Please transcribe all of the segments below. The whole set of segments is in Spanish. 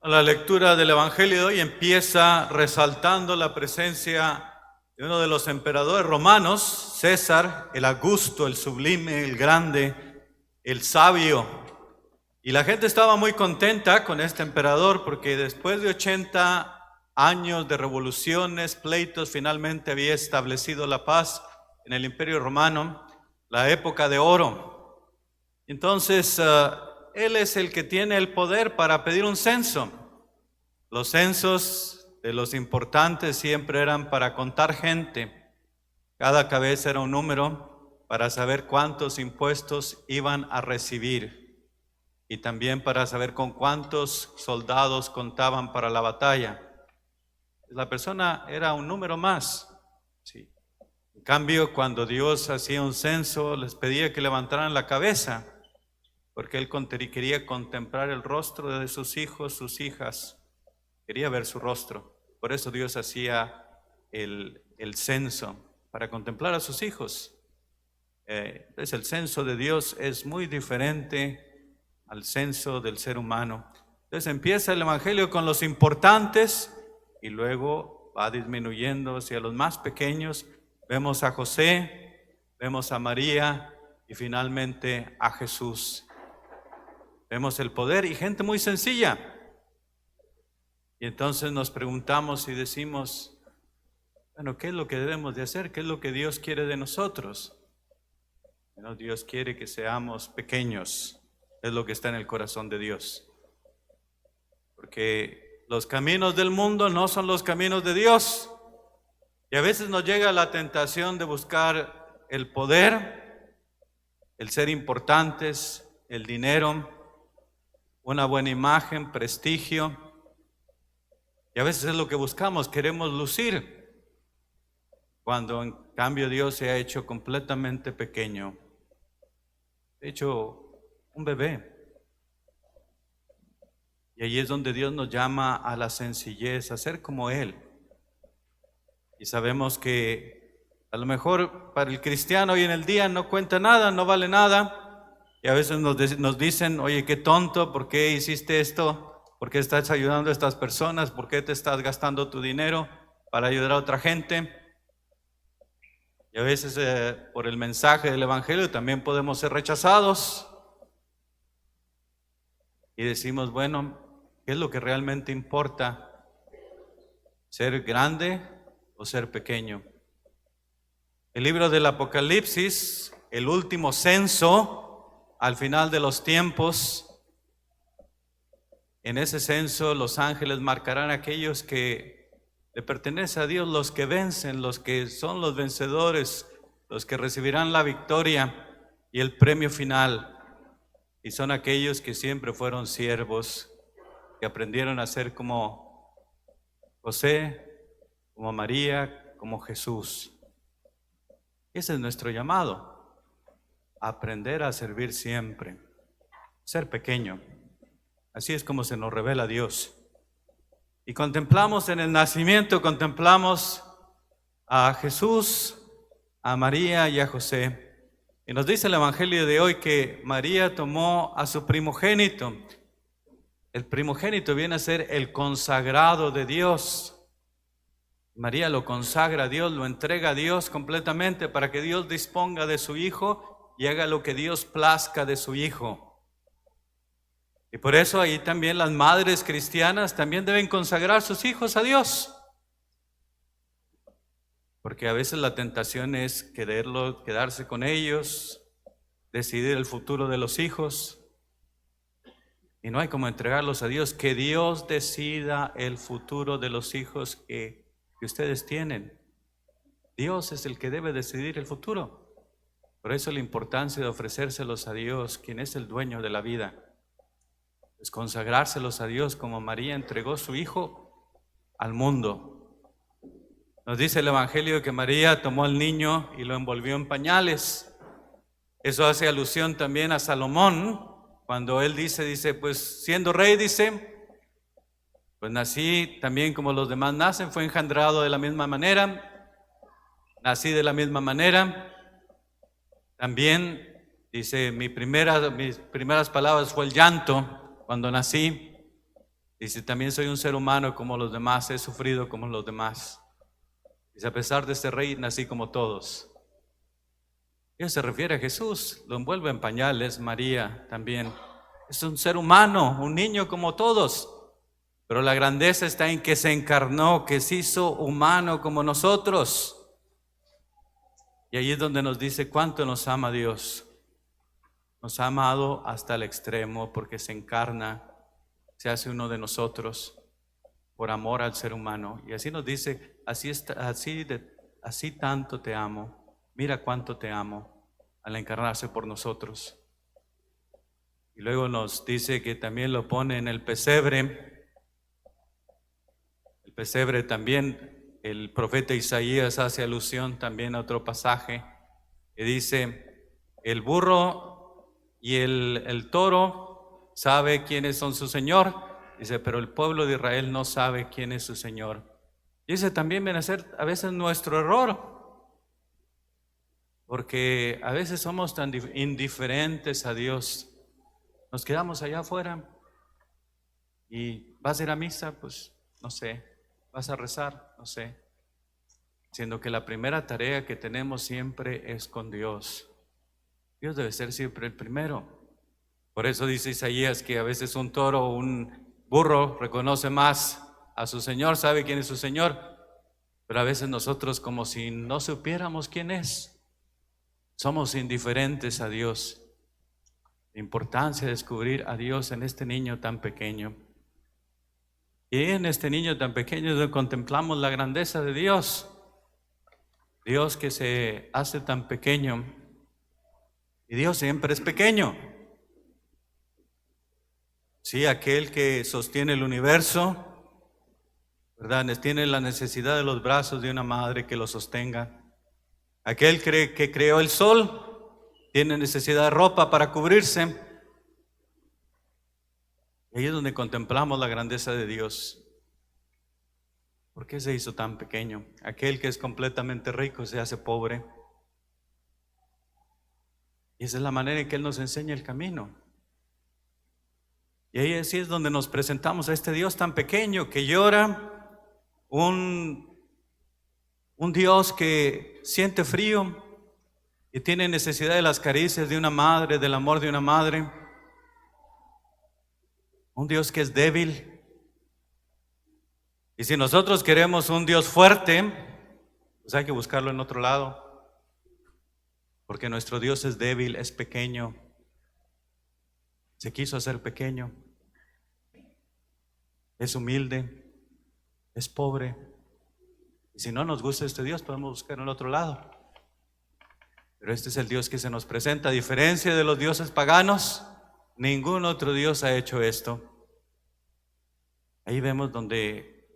La lectura del Evangelio de hoy empieza resaltando la presencia de uno de los emperadores romanos, César, el Augusto, el sublime, el grande, el sabio. Y la gente estaba muy contenta con este emperador porque después de 80 años de revoluciones, pleitos, finalmente había establecido la paz en el Imperio Romano, la época de oro. Entonces, él es el que tiene el poder para pedir un censo. Los censos de los importantes siempre eran para contar gente. Cada cabeza era un número para saber cuántos impuestos iban a recibir y también para saber con cuántos soldados contaban para la batalla. La persona era un número más. Sí. En cambio, cuando Dios hacía un censo, les pedía que levantaran la cabeza, porque Él quería contemplar el rostro de sus hijos, sus hijas. Quería ver su rostro. Por eso Dios hacía el censo, para contemplar a sus hijos. Entonces el censo de Dios es muy diferente al censo del ser humano. Entonces empieza el Evangelio con los importantes y luego va disminuyendo hacia los más pequeños. Vemos a José, vemos a María y finalmente a Jesús. Vemos el poder y gente muy sencilla. Y entonces nos preguntamos y decimos, bueno, ¿qué es lo que debemos de hacer? ¿Qué es lo que Dios quiere de nosotros? Bueno, Dios quiere que seamos pequeños, es lo que está en el corazón de Dios. Porque los caminos del mundo no son los caminos de Dios. Y a veces nos llega la tentación de buscar el poder, el ser importantes, el dinero, una buena imagen, prestigio. Y a veces es lo que buscamos, queremos lucir, cuando en cambio Dios se ha hecho completamente pequeño, hecho un bebé. Y ahí es donde Dios nos llama a la sencillez, a ser como Él. Y sabemos que a lo mejor para el cristiano hoy en el día no cuenta nada, no vale nada. Y a veces nos dicen, oye, qué tonto, ¿por qué hiciste esto? ¿Por qué estás ayudando a estas personas? ¿Por qué te estás gastando tu dinero para ayudar a otra gente? Y a veces por el mensaje del Evangelio también podemos ser rechazados. Y decimos, bueno, ¿qué es lo que realmente importa? ¿Ser grande o ser pequeño? El libro del Apocalipsis, el último censo al final de los tiempos. En ese censo los ángeles marcarán a aquellos que le pertenecen a Dios, los que vencen, los que son los vencedores, los que recibirán la victoria y el premio final. Y son aquellos que siempre fueron siervos, que aprendieron a ser como José, como María, como Jesús. Ese es nuestro llamado, aprender a servir siempre, ser pequeño. Así es como se nos revela Dios. Y contemplamos en el nacimiento, contemplamos a Jesús, a María y a José. Y nos dice el Evangelio de hoy que María tomó a su primogénito. El primogénito viene a ser el consagrado de Dios. María lo consagra a Dios, lo entrega a Dios completamente para que Dios disponga de su hijo y haga lo que Dios plazca de su hijo. Y por eso ahí también las madres cristianas también deben consagrar sus hijos a Dios. Porque a veces la tentación es quedarse con ellos, decidir el futuro de los hijos. Y no hay como entregarlos a Dios, que Dios decida el futuro de los hijos que ustedes tienen. Dios es el que debe decidir el futuro. Por eso la importancia de ofrecérselos a Dios, quien es el dueño de la vida. Es consagrárselos a Dios como María entregó su hijo al mundo. Nos dice el Evangelio que María tomó al niño y lo envolvió en pañales. Eso hace alusión también a Salomón, cuando él dice, pues siendo rey, dice, pues nací también como los demás nacen, fue engendrado de la misma manera, nací de la misma manera. También dice, mis primeras palabras fue el llanto cuando nací. Dice, también soy un ser humano como los demás, he sufrido como los demás. Dice, a pesar de este rey, nací como todos. Dios se refiere a Jesús, lo envuelve en pañales, María también. Es un ser humano, un niño como todos. Pero la grandeza está en que se encarnó, que se hizo humano como nosotros. Y ahí es donde nos dice cuánto nos ama Dios. Nos ha amado hasta el extremo porque se encarna, se hace uno de nosotros por amor al ser humano. Y así nos dice, así tanto te amo, mira cuánto te amo al encarnarse por nosotros. Y luego nos dice que también lo pone en el pesebre. El pesebre también, el profeta Isaías hace alusión también a otro pasaje que dice, el burro y el toro sabe quién es su Señor. Dice, pero el pueblo de Israel no sabe quién es su Señor. Y ese también viene a ser a veces nuestro error, porque a veces somos tan indiferentes a Dios. Nos quedamos allá afuera y vas a ir a misa, pues no sé, vas a rezar, no sé, siendo que la primera tarea que tenemos siempre es con Dios. Dios debe ser siempre el primero. Por eso dice Isaías que a veces un toro o un burro reconoce más a su Señor, sabe quién es su Señor, pero a veces nosotros como si no supiéramos quién es. Somos indiferentes a Dios. La importancia de descubrir a Dios en este niño tan pequeño. Y en este niño tan pequeño contemplamos la grandeza de Dios. Dios que se hace tan pequeño. Y Dios siempre es pequeño. Sí, aquel que sostiene el universo, ¿verdad? Tiene la necesidad de los brazos de una madre que lo sostenga. Aquel que creó el sol tiene necesidad de ropa para cubrirse. Y ahí es donde contemplamos la grandeza de Dios. ¿Por qué se hizo tan pequeño? Aquel que es completamente rico se hace pobre. Y esa es la manera en que Él nos enseña el camino. Y ahí así es donde nos presentamos a este Dios tan pequeño que llora, un Dios que siente frío y tiene necesidad de las caricias de una madre, del amor de una madre. Un Dios que es débil. Y si nosotros queremos un Dios fuerte, pues hay que buscarlo en otro lado. Porque nuestro Dios es débil, es pequeño. Se quiso hacer pequeño. Es humilde, es pobre. Y si no nos gusta este Dios, podemos buscar en otro lado. Pero este es el Dios que se nos presenta. A diferencia de los dioses paganos, ningún otro Dios ha hecho esto. Ahí vemos donde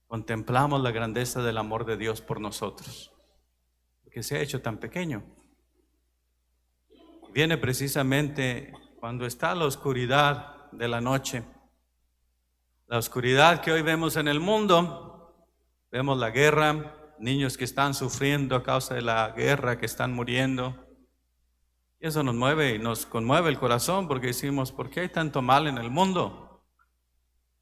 contemplamos la grandeza del amor de Dios por nosotros, que se ha hecho tan pequeño. Viene precisamente cuando está la oscuridad de la noche, la oscuridad que hoy vemos en el mundo. Vemos la guerra, niños que están sufriendo a causa de la guerra, que están muriendo. Y eso nos mueve y nos conmueve el corazón porque decimos, ¿por qué hay tanto mal en el mundo?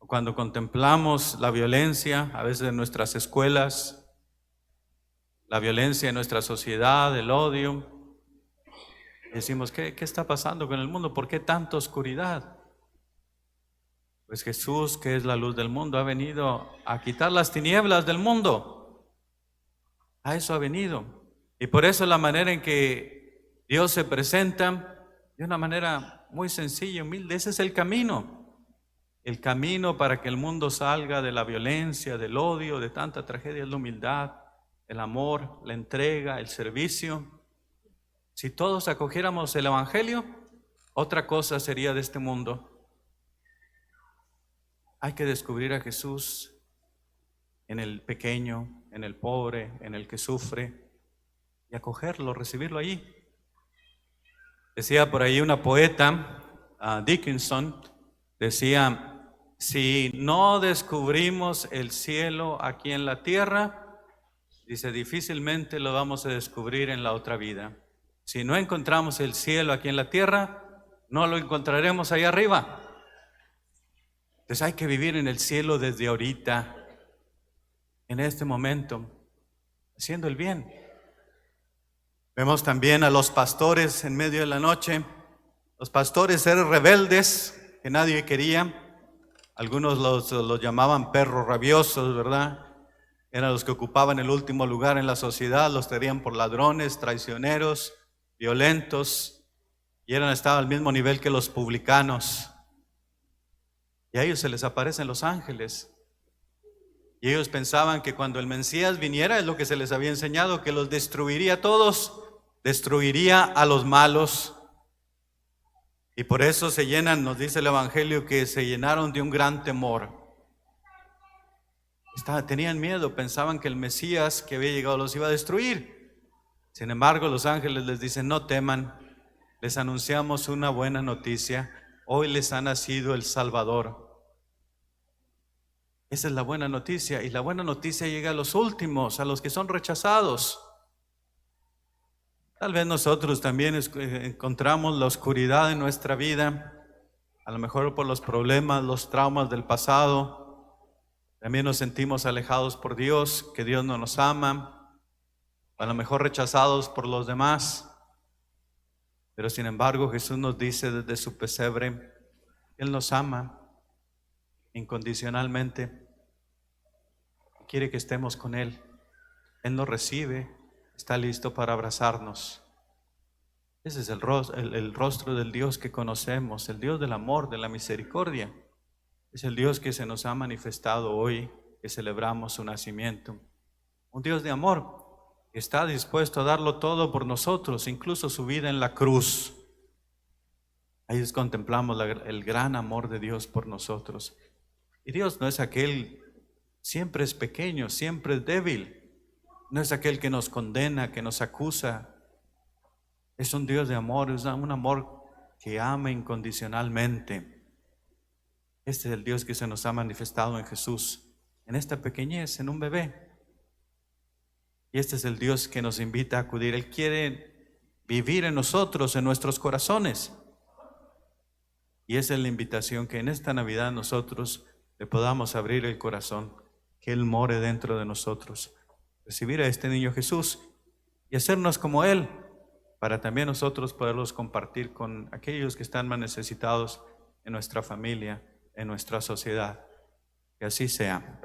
Cuando contemplamos la violencia, a veces en nuestras escuelas, la violencia en nuestra sociedad, el odio, decimos, ¿qué está pasando con el mundo? ¿Por qué tanta oscuridad? Pues Jesús, que es la luz del mundo, ha venido a quitar las tinieblas del mundo. A eso ha venido. Y por eso la manera en que Dios se presenta, de una manera muy sencilla y humilde, ese es el camino. El camino para que el mundo salga de la violencia, del odio, de tanta tragedia, es la humildad, el amor, la entrega, el servicio. Si todos acogiéramos el Evangelio, otra cosa sería de este mundo. Hay que descubrir a Jesús en el pequeño, en el pobre, en el que sufre, y acogerlo, recibirlo allí. Decía por ahí una poeta, Dickinson, decía, si no descubrimos el cielo aquí en la tierra, dice, difícilmente lo vamos a descubrir en la otra vida. Si no encontramos el cielo aquí en la tierra, no lo encontraremos ahí arriba. Entonces hay que vivir en el cielo desde ahorita, en este momento, haciendo el bien. Vemos también a los pastores en medio de la noche. Los pastores eran rebeldes que nadie quería. Algunos los llamaban perros rabiosos, ¿verdad? Eran los que ocupaban el último lugar en la sociedad, los tenían por ladrones, traicioneros, violentos, y estaban al mismo nivel que los publicanos. Y a ellos se les aparecen los ángeles. Y ellos pensaban que cuando el Mesías viniera, es lo que se les había enseñado, que los destruiría a todos, destruiría a los malos. Y por eso se llenan, nos dice el Evangelio, que se llenaron de un gran temor. Tenían miedo, pensaban que el Mesías que había llegado los iba a destruir. Sin embargo, los ángeles les dicen: no teman, les anunciamos una buena noticia. Hoy les ha nacido el Salvador. Esa es la buena noticia, y la buena noticia llega a los últimos, a los que son rechazados. Tal vez nosotros también encontramos la oscuridad en nuestra vida, a lo mejor por los problemas, los traumas del pasado. También nos sentimos alejados por Dios, que Dios no nos ama, a lo mejor rechazados por los demás. Pero sin embargo, Jesús nos dice desde su pesebre: Él nos ama incondicionalmente, quiere que estemos con Él. Él nos recibe, está listo para abrazarnos. Ese es el rostro del Dios que conocemos, el Dios del amor, de la misericordia. Es el Dios que se nos ha manifestado hoy, que celebramos su nacimiento. Un Dios de amor que está dispuesto a darlo todo por nosotros, incluso su vida en la cruz. Ahí contemplamos el gran amor de Dios por nosotros. Y Dios no es aquel, siempre es pequeño, siempre es débil. No es aquel que nos condena, que nos acusa. Es un Dios de amor, es un amor que ama incondicionalmente. Este es el Dios que se nos ha manifestado en Jesús, en esta pequeñez, en un bebé. Y este es el Dios que nos invita a acudir. Él quiere vivir en nosotros, en nuestros corazones. Y esa es la invitación, que en esta Navidad nosotros le podamos abrir el corazón, que Él more dentro de nosotros, recibir a este niño Jesús y hacernos como Él, para también nosotros poderlos compartir con aquellos que están más necesitados en nuestra familia, en nuestra sociedad. Que así sea.